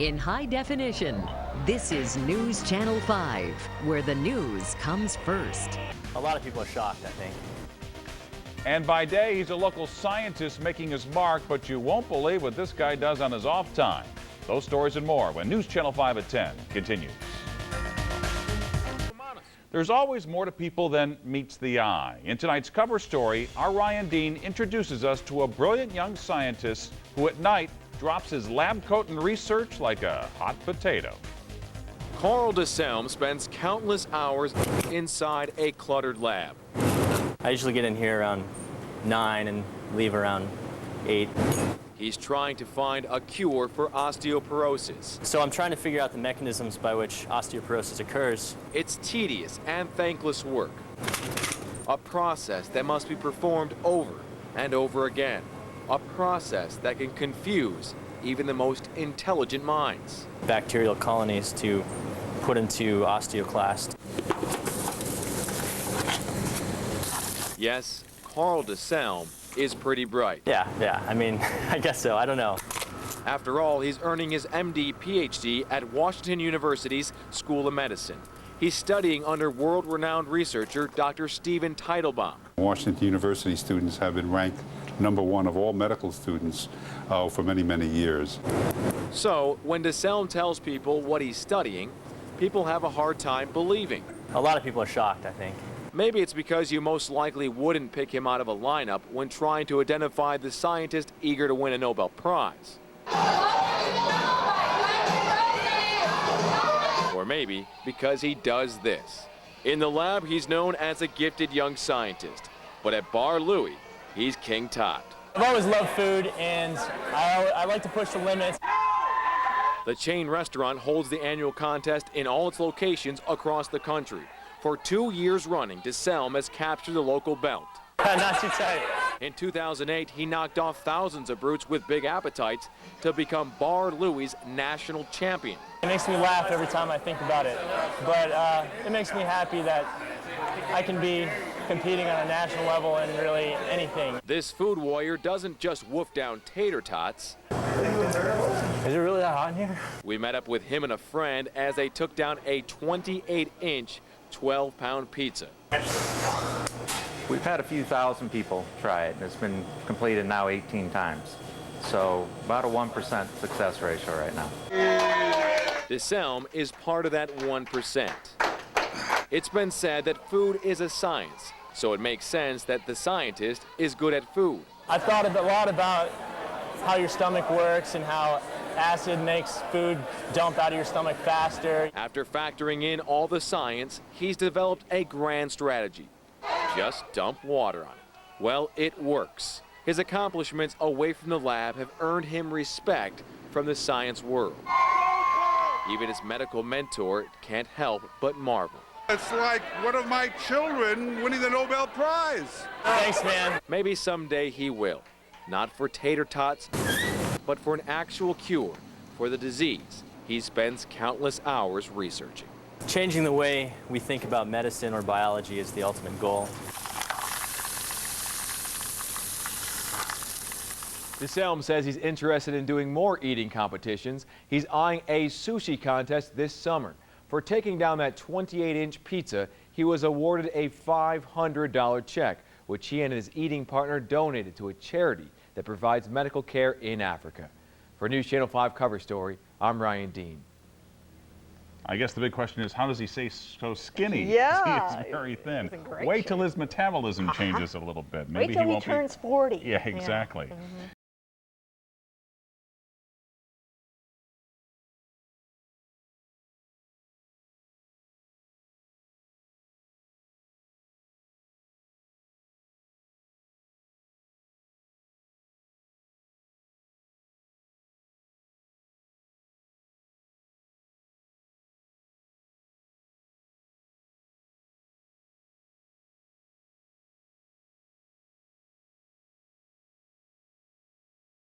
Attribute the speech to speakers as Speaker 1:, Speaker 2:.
Speaker 1: In high definition, this is News Channel 5, where the news comes first.
Speaker 2: A lot of people are shocked, I think.
Speaker 3: And by day, he's a local scientist making his mark, but you won't believe what this guy does on his off time. Those stories and more when News Channel 5 at 10 continues. There's always more to people than meets the eye. In tonight's cover story, our Ryan Dean introduces us to a brilliant young scientist who at night drops his lab coat in research like a hot potato.
Speaker 4: Carl DeSelm spends countless hours inside a cluttered lab.
Speaker 2: I usually get in here around 9 and leave around 8.
Speaker 4: He's trying to find a cure for osteoporosis.
Speaker 2: So I'm trying to figure out the mechanisms by which osteoporosis occurs.
Speaker 4: It's tedious and thankless work, a process that must be performed over and over again, a process that can confuse even the most intelligent minds.
Speaker 2: Bacterial colonies to put into osteoclast.
Speaker 4: Yes, Carl DeSelm is pretty bright.
Speaker 2: Yeah, I mean, I guess so, I don't know.
Speaker 4: After all, he's earning his MD, PhD at Washington University's School of Medicine. He's studying under world-renowned researcher Dr. Stephen Teitelbaum.
Speaker 5: Washington University students have been ranked #1 of all medical students for many, many years.
Speaker 4: So, when DeSelm tells people what he's studying, people have a hard time believing.
Speaker 2: A lot of people are shocked, I think.
Speaker 4: Maybe it's because you most likely wouldn't pick him out of a lineup when trying to identify the scientist eager to win a Nobel Prize. Or maybe because he does this. In the lab, he's known as a gifted young scientist. But at Bar Louie, he's King Tot.
Speaker 2: I've always loved food, and I like to push the limits.
Speaker 4: The chain restaurant holds the annual contest in all its locations across the country. For 2 years running, DeSelm has captured the local belt.
Speaker 2: Not too tight.
Speaker 4: In 2008, he knocked off thousands of brutes with big appetites to become Bar Louie's national champion.
Speaker 2: It makes me laugh every time I think about it, but it makes me happy that I can be competing on a national level in really anything.
Speaker 4: This food warrior doesn't just wolf down tater tots.
Speaker 2: Is it really that hot in here?
Speaker 4: We met up with him and a friend as they took down a 28-inch, 12-pound pizza.
Speaker 6: We've had a few thousand people try it, and it's been completed now 18 times. So about a 1% success ratio right now.
Speaker 4: DeSelm is part of that 1%. It's been said that food is a science, so it makes sense that the scientist is good at food.
Speaker 2: I thought a lot about how your stomach works and how acid makes food dump out of your stomach faster.
Speaker 4: After factoring in all the science, he's developed a grand strategy. Just dump water on it. Well, it works. His accomplishments away from the lab have earned him respect from the science world. Even his medical mentor can't help but marvel.
Speaker 7: It's like one of my children winning the Nobel Prize.
Speaker 2: Thanks, man.
Speaker 4: Maybe someday he will. Not for tater tots, but for an actual cure for the disease he spends countless hours researching.
Speaker 2: Changing the way we think about medicine or biology is the ultimate goal.
Speaker 4: DeSelm says he's interested in doing more eating competitions. He's eyeing a sushi contest this summer. For taking down that 28-inch pizza, he was awarded a $500 check, which he and his eating partner donated to a charity that provides medical care in Africa. For News Channel 5 cover story, I'm Ryan Dean.
Speaker 3: I guess the big question is, how does he stay so skinny?
Speaker 8: Yeah.
Speaker 3: He's very thin.
Speaker 8: He's in great
Speaker 3: Wait
Speaker 8: shape.
Speaker 3: till his metabolism changes a little bit. Maybe
Speaker 8: Wait till he
Speaker 3: won't
Speaker 8: turns 40.
Speaker 3: Yeah, exactly.
Speaker 8: Yeah.